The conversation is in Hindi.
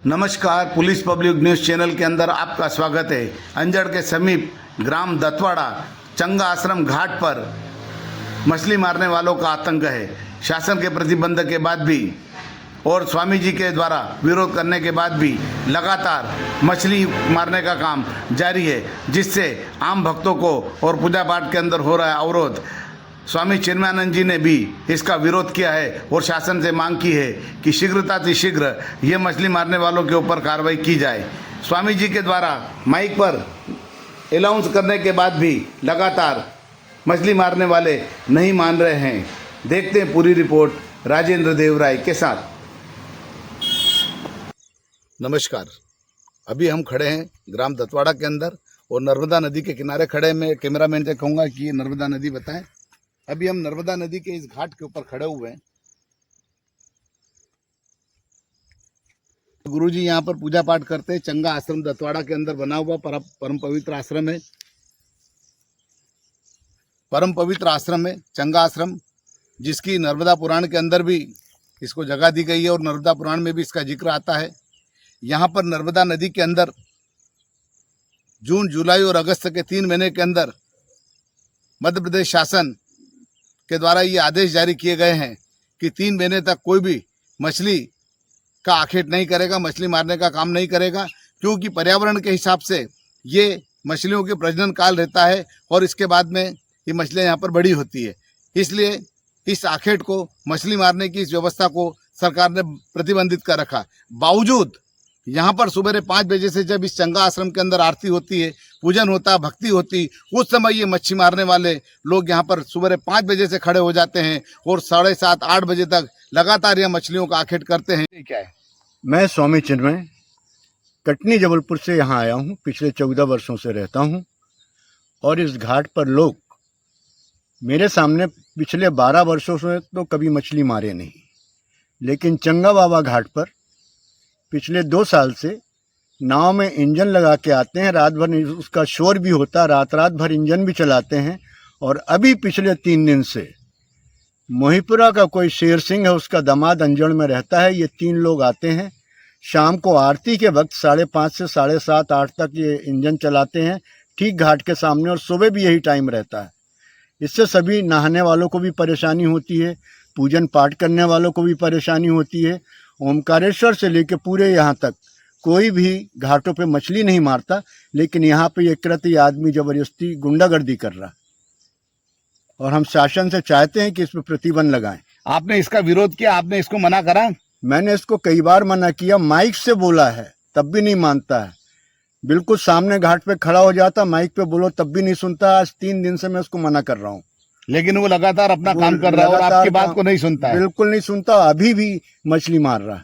नमस्कार, पुलिस पब्लिक न्यूज़ चैनल के अंदर आपका स्वागत है। अंजड़ के समीप ग्राम दतवाड़ा चंगा आश्रम घाट पर मछली मारने वालों का आतंक है। शासन के प्रतिबंध के बाद भी और स्वामी जी के द्वारा विरोध करने के बाद भी लगातार मछली मारने का काम जारी है, जिससे आम भक्तों को और पूजा पाठ के अंदर हो रहा है अवरोध। स्वामी चिन्मयानंद जी ने भी इसका विरोध किया है और शासन से मांग की है कि शीघ्र ये मछली मारने वालों के ऊपर कार्रवाई की जाए। स्वामी जी के द्वारा माइक पर अनाउंस करने के बाद भी लगातार मछली मारने वाले नहीं मान रहे हैं। देखते हैं पूरी रिपोर्ट राजेंद्र देवराय के साथ। नमस्कार, अभी हम खड़े हैं ग्राम दतवाड़ा के अंदर और नर्मदा नदी के किनारे खड़े। मैं कैमरामैन से कहूँगा कि नर्मदा नदी बताएं। अभी हम नर्मदा नदी के इस घाट के ऊपर खड़े हुए हैं। गुरुजी यहाँ पर पूजा पाठ करते हैं। चंगा आश्रम दतवाड़ा के अंदर बना हुआ परम पवित्र आश्रम है। परम पवित्र आश्रम है चंगा आश्रम, जिसकी नर्मदा पुराण के अंदर भी इसको जगह दी गई है और नर्मदा पुराण में भी इसका जिक्र आता है। यहाँ पर नर्मदा नदी के अंदर जून, जुलाई और अगस्त के 3 महीने के अंदर मध्य प्रदेश शासन के द्वारा ये आदेश जारी किए गए हैं कि 3 महीने तक कोई भी मछली का आखेट नहीं करेगा, मछली मारने का काम नहीं करेगा, क्योंकि पर्यावरण के हिसाब से ये मछलियों के प्रजनन काल रहता है और इसके बाद में ये मछलियाँ यहाँ पर बड़ी होती है। इसलिए इस आखेट को, मछली मारने की इस व्यवस्था को सरकार ने प्रतिबंधित कर रखा। बावजूद यहाँ पर सुबह 5 बजे से जब इस चंगा आश्रम के अंदर आरती होती है, पूजन होता, भक्ति होती, उस समय ये मच्छी मारने वाले लोग यहाँ पर सुबह 5 बजे से खड़े हो जाते हैं और 7:30, 8 बजे तक लगातार यह मछलियों का आखेट करते हैं। क्या है? मैं स्वामी चिन्मय कटनी जबलपुर से यहाँ आया हूँ। पिछले 14 वर्षों से रहता हूँ और इस घाट पर लोग मेरे सामने पिछले 12 वर्षों से तो कभी मछली मारे नहीं, लेकिन चंगा बाबा घाट पर पिछले 2 साल से नाव में इंजन लगा के आते हैं। रात भर उसका शोर भी होता, रात भर इंजन भी चलाते हैं। और अभी पिछले 3 दिन से मोहीपुरा का कोई शेर सिंह है, उसका दामाद अंजड़ में रहता है। ये 3 लोग आते हैं शाम को आरती के वक्त 5:30 से 7:30, 8 तक ये इंजन चलाते हैं ठीक घाट के सामने, और सुबह भी यही टाइम रहता है। इससे सभी नहाने वालों को भी परेशानी होती है, पूजन पाठ करने वालों को भी परेशानी होती है। ओमकारेश्वर से लेकर पूरे यहाँ तक कोई भी घाटों पे मछली नहीं मारता, लेकिन यहाँ पे ये कृत्य आदमी जबरदस्ती गुंडागर्दी कर रहा है और हम शासन से चाहते हैं कि इस पर प्रतिबंध लगाएं। आपने इसका विरोध किया, आपने इसको मना करा? मैंने इसको कई बार मना किया, माइक से बोला है तब भी नहीं मानता है। बिल्कुल सामने घाट पे खड़ा हो जाता, माइक पे बोलो तब भी नहीं सुनता। आज 3 दिन से मैं उसको मना कर रहा हूँ, लेकिन वो लगातार अपना काम कर रहा है और आपकी बात को नहीं सुनता है। बिल्कुल नहीं सुनता, अभी भी मछली मार रहा है।